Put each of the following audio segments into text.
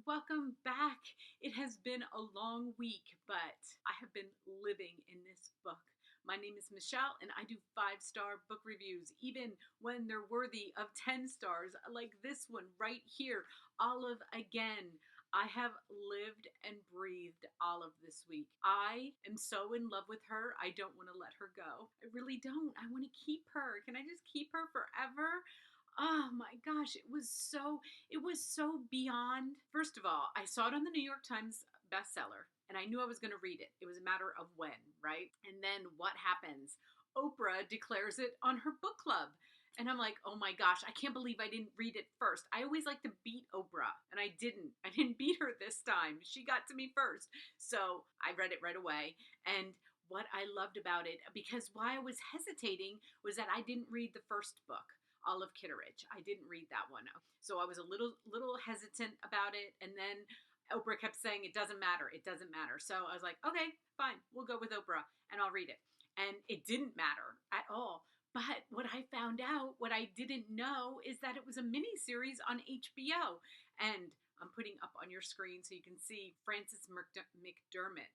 welcome back. It has been a long week, but I have been living in this book. My name is Michelle, and I do 5-star book reviews, even when they're worthy of 10 stars, like this one right here, Olive Again. I have lived and breathed Olive this week. I am so in love with her. I don't want to let her go. I really don't. I want to keep her. Can I just keep her forever? Oh my gosh, it was so beyond. First of all, I saw it on the New York Times bestseller and I knew I was going to read it. It was a matter of when, right? And then what happens? Oprah declares it on her book club. And I'm like, oh my gosh, I can't believe I didn't read it first. I always like to beat Oprah, and I didn't. I didn't beat her this time. She got to me first. So I read it right away. And what I loved about it, because why I was hesitating was that I didn't read the first book. Olive Kitteridge. I didn't read that one. So I was a little hesitant about it. And then Oprah kept saying, it doesn't matter. It doesn't matter. So I was like, okay, fine. We'll go with Oprah and I'll read it. And it didn't matter at all. But what I found out, what I didn't know, is that it was a mini series on HBO. And I'm putting up on your screen so you can see Frances McDermott.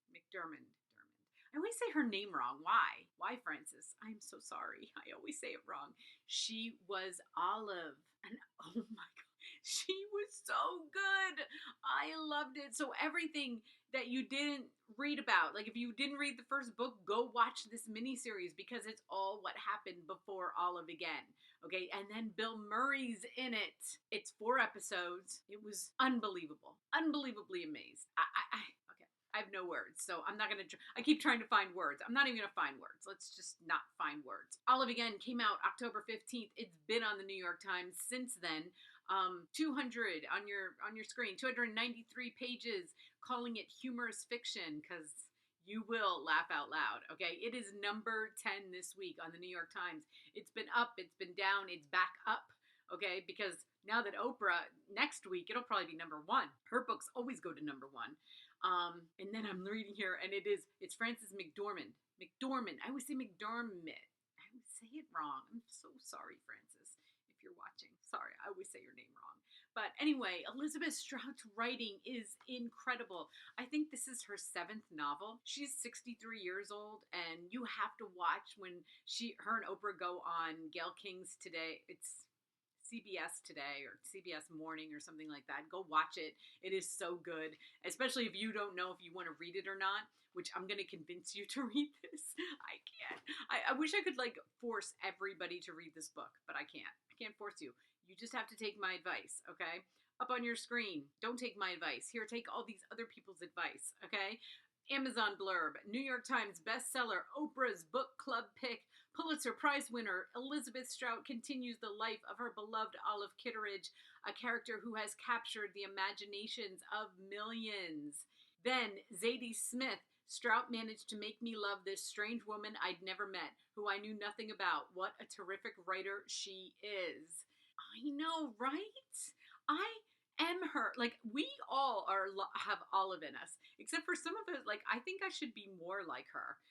I always say her name wrong. Why? Why, Frances? I'm so sorry. I always say it wrong. She was Olive. And oh my God, she was so good. I loved it. So, everything that you didn't read about, like if you didn't read the first book, go watch this miniseries because it's all what happened before Olive Again. Okay. And then Bill Murray's in it. It's 4 episodes. It was unbelievable. Unbelievably amazed. Okay. I have no words, so I'm not gonna. I keep trying to find words. I'm not even gonna find words. Let's just not find words. Olive Again came out October 15th. It's been on the New York Times since then. 200 on your screen. 293 pages, calling it humorous fiction because you will laugh out loud. Okay, it is number 10 this week on the New York Times. It's been up. It's been down. It's back up. Okay, because now that Oprah, next week it'll probably be number 1. Her books always go to number 1. And then I'm reading here, and it's Frances McDormand. McDormand. I always say McDormand. I always say it wrong. I'm so sorry, Frances, if you're watching. Sorry, I always say your name wrong. But anyway, Elizabeth Strout's writing is incredible. I think this is her 7th novel. She's 63 years old, and you have to watch when her and Oprah go on Gayle King's Today. It's CBS Today or CBS Morning or something like that. Go watch it. It is so good, especially if you don't know if you want to read it or not, which I'm going to convince you to read this. I can't. I wish I could like force everybody to read this book, but I can't. I can't force you. You just have to take my advice, okay? Up on your screen. Don't take my advice. Here, take all these other people's advice, okay? Amazon blurb, New York Times bestseller, Oprah's book club pick, Pulitzer Prize winner Elizabeth Strout continues the life of her beloved Olive Kitteridge, a character who has captured the imaginations of millions. Then Zadie Smith, Strout managed to make me love this strange woman I'd never met, who I knew nothing about. What a terrific writer she is. I know, right? I am her. Like we all have Olive in us, except for some of it. Like I think I should be more like her.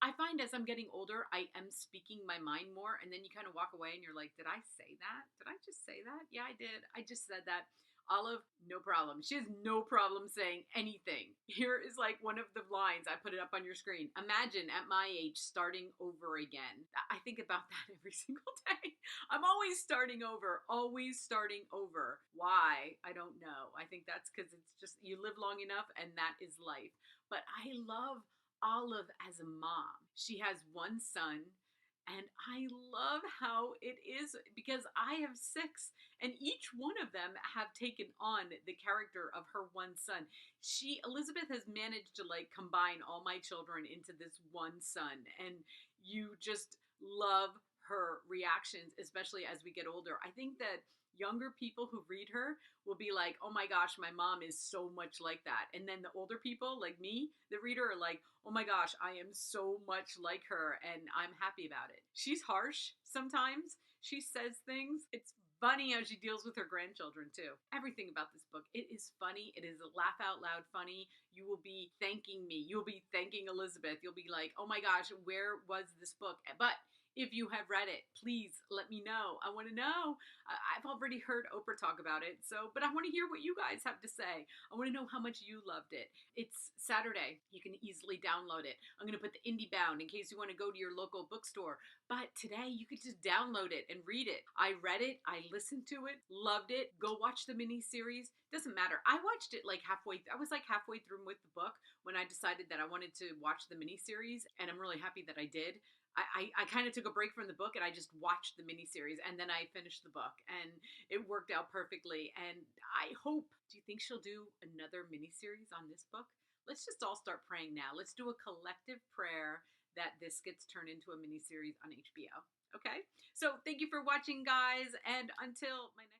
I find as I'm getting older, I am speaking my mind more, and then you kind of walk away and you're like, did I say that? Did I just say that? Yeah, I did. I just said that. Olive, no problem. She has no problem saying anything. Here is like one of the lines. I put it up on your screen. Imagine at my age starting over again. I think about that every single day. I'm always starting over, always starting over. Why? I don't know. I think that's because it's just you live long enough and that is life. But I love Olive as a mom. She has one son, and I love how it is because I have 6, and each one of them have taken on the character of her one son. Elizabeth has managed to like combine all my children into this one son, and you just love her reactions, especially as we get older. I think that younger people who read her will be like, oh my gosh, my mom is so much like that. And then the older people, like me, the reader, are like, oh my gosh, I am so much like her and I'm happy about it. She's harsh sometimes. She says things. It's funny how she deals with her grandchildren too. Everything about this book, it is funny. It is a laugh out loud funny. You will be thanking me. You'll be thanking Elizabeth. You'll be like, oh my gosh, where was this book? But If you have read it, please let me know. I want to know. I've already heard Oprah talk about it, but I want to hear what you guys have to say. I want to know how much you loved it. It's Saturday. You can easily download it. I'm going to put the IndieBound in case you want to go to your local bookstore. But today you could just download it and read it. I read it. I listened to it. Loved it. Go watch the miniseries. Doesn't matter. I watched it like halfway. I was like halfway through with the book when I decided that I wanted to watch the miniseries, and I'm really happy that I did. I kind of took a break from the book and I just watched the miniseries, and then I finished the book, and it worked out perfectly. And I hope, do you think she'll do another miniseries on this book? Let's just all start praying now. Let's do a collective prayer that this gets turned into a miniseries on HBO. Okay? So thank you for watching, guys, and until my next